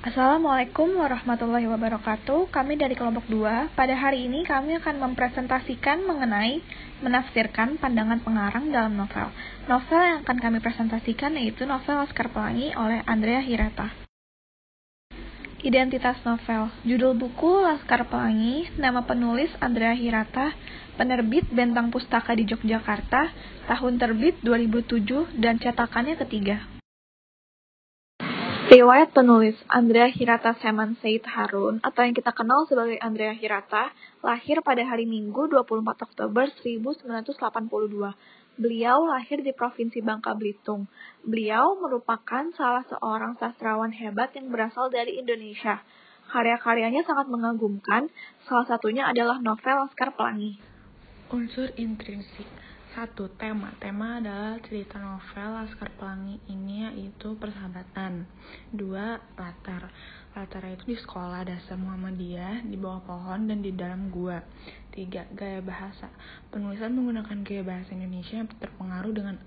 Assalamualaikum warahmatullahi wabarakatuh. Kami dari kelompok 2. Pada hari ini kami akan mempresentasikan mengenai menafsirkan pandangan pengarang dalam novel. Novel yang akan kami presentasikan yaitu novel Laskar Pelangi oleh Andrea Hirata. Identitas novel. Judul buku Laskar Pelangi, nama penulis Andrea Hirata, penerbit Bentang Pustaka di Yogyakarta, tahun terbit 2007 dan cetakannya ketiga. Riwayat penulis Andrea Hirata Seman Said Harun atau yang kita kenal sebagai Andrea Hirata lahir pada hari Minggu 24 Oktober 1982. Beliau lahir di Provinsi Bangka Belitung. Beliau merupakan salah seorang sastrawan hebat yang berasal dari Indonesia. Karya-karyanya sangat mengagumkan, salah satunya adalah novel Laskar Pelangi. Unsur intrinsik. 1. Tema adalah cerita novel Laskar Pelangi ini yaitu persahabatan. 2. Latar itu di sekolah dasar Muhammadiyah, di bawah pohon dan di dalam gua. 3. Gaya bahasa. Penulisan menggunakan gaya bahasa Indonesia yang terpengaruh dengan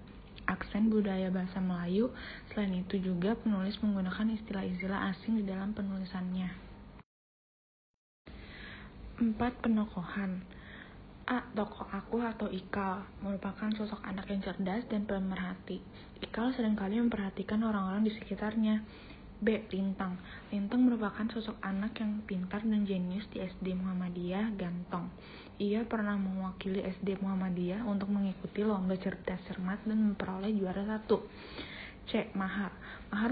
aksen budaya bahasa Melayu. Selain itu juga penulis menggunakan istilah-istilah asing di dalam penulisannya. 4. Penokohan. A. Tokoh aku atau Ikal merupakan sosok anak yang cerdas dan pemerhati. Ikal seringkali memperhatikan orang-orang di sekitarnya. B. Lintang merupakan sosok anak yang pintar dan jenius di SD Muhammadiyah Gantong. Ia pernah mewakili SD Muhammadiyah untuk mengikuti lomba cerdas cermat dan memperoleh juara 1. C. Mahar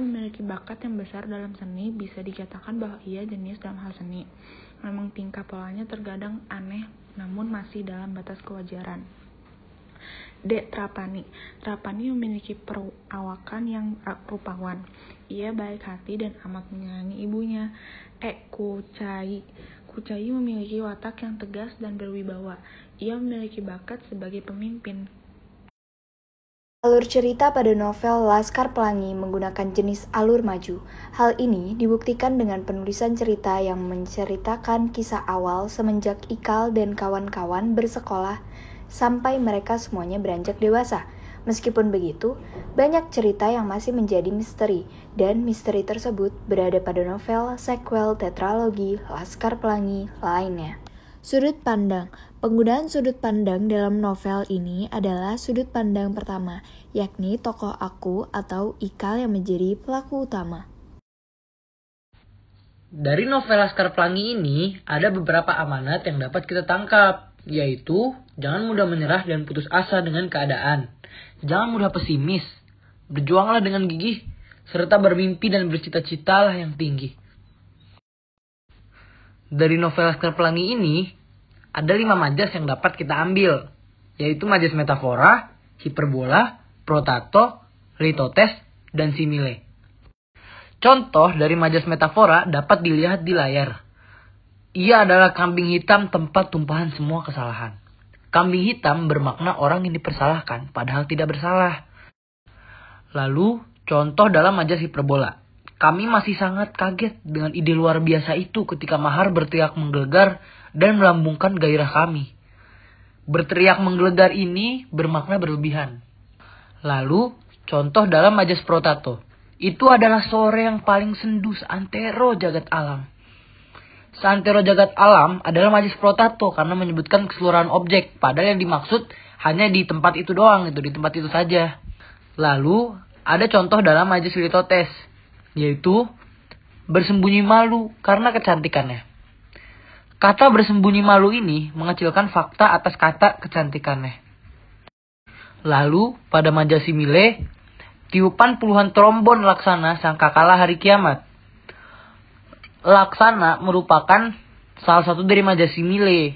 memiliki bakat yang besar dalam seni, bisa dikatakan bahwa ia jenius dalam hal seni. Memang tingkah polanya terkadang aneh, namun masih dalam batas kewajaran. D. Trapani memiliki perawakan yang rupawan. Ia baik hati dan amat menyayangi ibunya. E. Kucai memiliki watak yang tegas dan berwibawa. Ia memiliki bakat sebagai pemimpin. Alur cerita pada novel Laskar Pelangi menggunakan jenis alur maju. Hal ini dibuktikan dengan penulisan cerita yang menceritakan kisah awal semenjak Ikal dan kawan-kawan bersekolah sampai mereka semuanya beranjak dewasa. Meskipun begitu, banyak cerita yang masih menjadi misteri, dan misteri tersebut berada pada novel sequel tetralogi Laskar Pelangi lainnya. Sudut pandang. Penggunaan sudut pandang dalam novel ini adalah sudut pandang pertama, yakni tokoh aku atau Ikal yang menjadi pelaku utama. Dari novel Laskar Pelangi ini, ada beberapa amanat yang dapat kita tangkap, yaitu jangan mudah menyerah dan putus asa dengan keadaan. Jangan mudah pesimis, berjuanglah dengan gigih, serta bermimpi dan bercita-citalah yang tinggi. Dari novel Laskar Pelangi ini, ada 5 majas yang dapat kita ambil, yaitu majas metafora, hiperbola, protato, litotes, dan simile. Contoh dari majas metafora dapat dilihat di layar. Ia adalah kambing hitam tempat tumpahan semua kesalahan. Kambing hitam bermakna orang yang dipersalahkan, padahal tidak bersalah. Lalu, contoh dalam majas hiperbola. Kami masih sangat kaget dengan ide luar biasa itu ketika Mahar berteriak menggelegar dan melambungkan gairah kami. Berteriak menggelegar ini bermakna berlebihan. Lalu, contoh dalam majas protato. Itu adalah sore yang paling sendu seantero jagat alam. Seantero jagat alam adalah majas protato karena menyebutkan keseluruhan objek, padahal yang dimaksud hanya di tempat itu doang, di tempat itu saja. Lalu, ada contoh dalam majas litotes, yaitu bersembunyi malu karena kecantikannya. Kata bersembunyi malu ini mengecilkan fakta atas kata kecantikannya. Lalu, pada majas simile, tiupan puluhan trombon Laksana sangkakala hari kiamat. Laksana merupakan salah satu dari majas simile,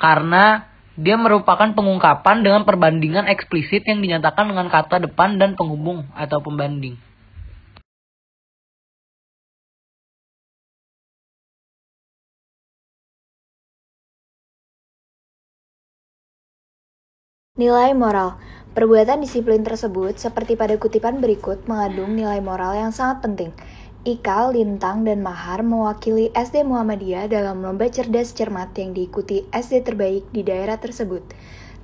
karena dia merupakan pengungkapan dengan perbandingan eksplisit yang dinyatakan dengan kata depan dan penghubung atau pembanding. Nilai moral. Perbuatan disiplin tersebut, seperti pada kutipan berikut, mengandung nilai moral yang sangat penting. Ikal, Lintang, dan Mahar mewakili SD Muhammadiyah dalam lomba cerdas cermat yang diikuti SD terbaik di daerah tersebut,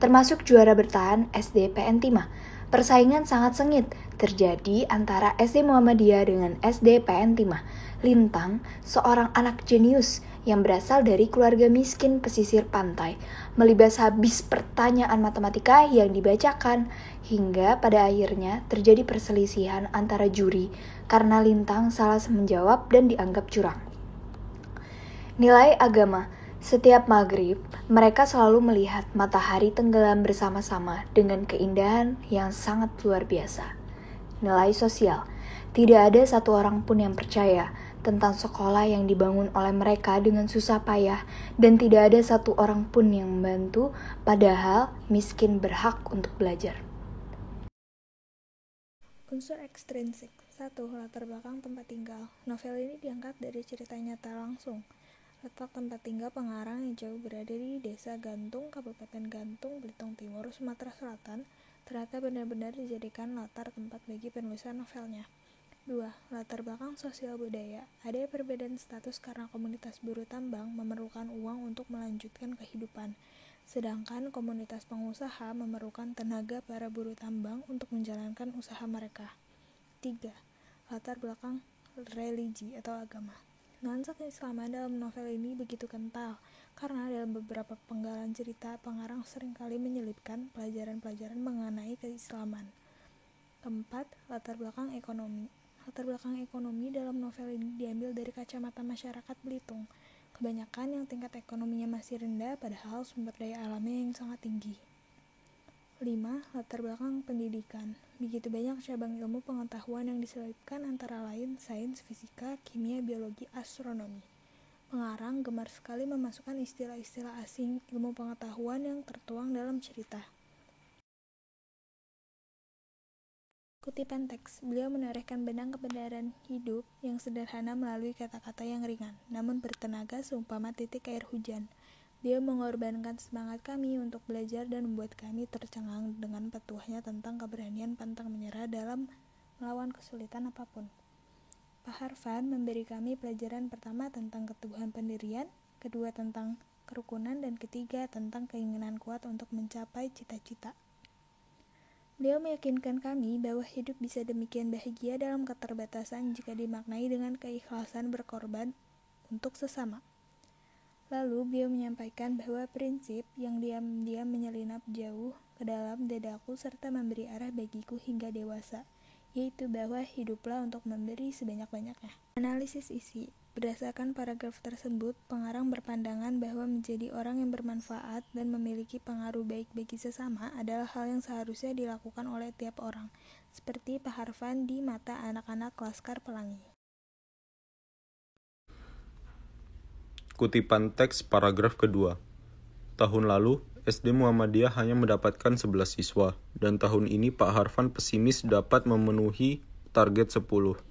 termasuk juara bertahan SD PN Timah. Persaingan sangat sengit, terjadi antara SD Muhammadiyah dengan SD PN Timah. Lintang, seorang anak jenius yang berasal dari keluarga miskin pesisir pantai, melibas habis pertanyaan matematika yang dibacakan, hingga pada akhirnya terjadi perselisihan antara juri karena Lintang salah menjawab dan dianggap curang. Nilai agama. Setiap maghrib, mereka selalu melihat matahari tenggelam bersama-sama dengan keindahan yang sangat luar biasa. Nilai sosial. Tidak ada satu orang pun yang percaya tentang sekolah yang dibangun oleh mereka dengan susah payah, dan tidak ada satu orang pun yang membantu, padahal miskin berhak untuk belajar. Unsur ekstrinsik. 1. Latar belakang tempat tinggal. Novel ini diangkat dari cerita nyata langsung. Letak tempat tinggal pengarang yang jauh berada di Desa Gantung, Kabupaten Gantung, Belitung Timur, Sumatera Selatan, ternyata benar-benar dijadikan latar tempat bagi penulisan novelnya. 2. Latar belakang sosial budaya. Ada perbedaan status karena komunitas buruh tambang memerlukan uang untuk melanjutkan kehidupan, sedangkan komunitas pengusaha memerlukan tenaga para buruh tambang untuk menjalankan usaha mereka. 3. Latar belakang religi atau agama. Nuansa keislaman dalam novel ini begitu kental, karena dalam beberapa penggalan cerita, pengarang seringkali menyelipkan pelajaran-pelajaran mengenai keislaman. 4. Latar belakang ekonomi. Latar belakang ekonomi dalam novel ini diambil dari kacamata masyarakat Belitung, kebanyakan yang tingkat ekonominya masih rendah padahal sumber daya alamnya yang sangat tinggi. 5. Latar belakang pendidikan. Begitu banyak cabang ilmu pengetahuan yang diselipkan antara lain sains, fisika, kimia, biologi, astronomi. Pengarang gemar sekali memasukkan istilah-istilah asing ilmu pengetahuan yang tertuang dalam cerita. Kutipan teks. Beliau menorehkan benang kebenaran hidup yang sederhana melalui kata-kata yang ringan, namun bertenaga seumpama titik air hujan. Dia mengorbankan semangat kami untuk belajar dan membuat kami tercengang dengan petuahnya tentang keberanian pantang menyerah dalam melawan kesulitan apapun. Pak Harfan memberi kami pelajaran pertama tentang keteguhan pendirian, kedua tentang kerukunan, dan ketiga tentang keinginan kuat untuk mencapai cita-cita. Beliau meyakinkan kami bahwa hidup bisa demikian bahagia dalam keterbatasan jika dimaknai dengan keikhlasan berkorban untuk sesama. Lalu beliau menyampaikan bahwa prinsip yang diam-diam menyelinap jauh ke dalam dadaku serta memberi arah bagiku hingga dewasa, yaitu bahwa hiduplah untuk memberi sebanyak-banyaknya. Analisis isi. Berdasarkan paragraf tersebut, pengarang berpandangan bahwa menjadi orang yang bermanfaat dan memiliki pengaruh baik bagi sesama adalah hal yang seharusnya dilakukan oleh tiap orang, seperti Pak Harfan di mata anak-anak Laskar Pelangi. Kutipan teks paragraf kedua. Tahun lalu, SD Muhammadiyah hanya mendapatkan 11 siswa, dan tahun ini Pak Harfan pesimis dapat memenuhi target 10.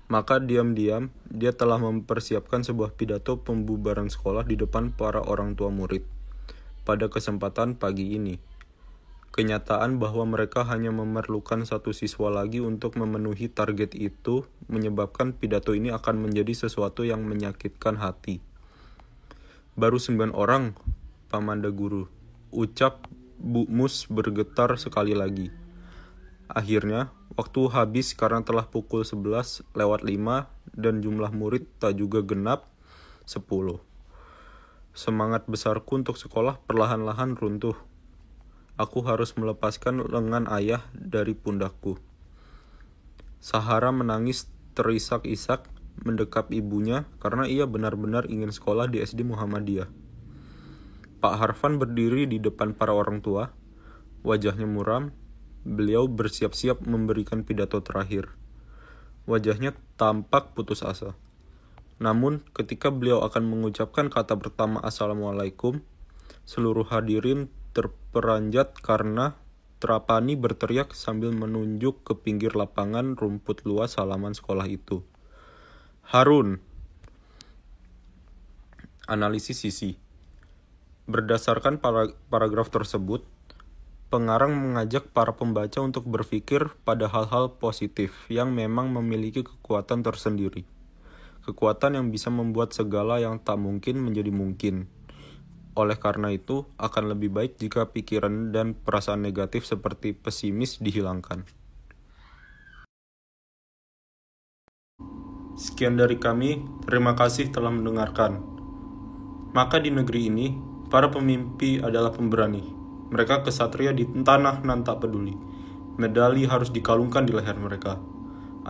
Maka diam-diam, dia telah mempersiapkan sebuah pidato pembubaran sekolah di depan para orang tua murid. Pada kesempatan pagi ini, kenyataan bahwa mereka hanya memerlukan 1 siswa lagi untuk memenuhi target itu menyebabkan pidato ini akan menjadi sesuatu yang menyakitkan hati. Baru 9 orang, Pak Manda Guru, ucap Bu Mus bergetar sekali lagi. Akhirnya, waktu habis karena telah pukul 11:05 dan jumlah murid tak juga genap 10. Semangat besarku untuk sekolah perlahan-lahan runtuh. Aku harus melepaskan lengan ayah dari pundakku. Sahara menangis terisak-isak mendekap ibunya karena ia benar-benar ingin sekolah di SD Muhammadiyah. Pak Harfan berdiri di depan para orang tua, wajahnya muram. Beliau bersiap-siap memberikan pidato terakhir. Wajahnya tampak putus asa. Namun, ketika beliau akan mengucapkan kata pertama Assalamualaikum, seluruh hadirin terperanjat karena Trapani berteriak sambil menunjuk ke pinggir lapangan rumput luas halaman sekolah itu. Harun. Analisis sisi. Berdasarkan paragraf tersebut, pengarang mengajak para pembaca untuk berpikir pada hal-hal positif yang memang memiliki kekuatan tersendiri. Kekuatan yang bisa membuat segala yang tak mungkin menjadi mungkin. Oleh karena itu, akan lebih baik jika pikiran dan perasaan negatif seperti pesimis dihilangkan. Sekian dari kami, terima kasih telah mendengarkan. Maka di negeri ini, para pemimpi adalah pemberani. Mereka kesatria di tanah nan tak peduli. Medali harus dikalungkan di leher mereka.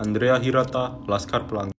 Andrea Hirata, Laskar Pelangi.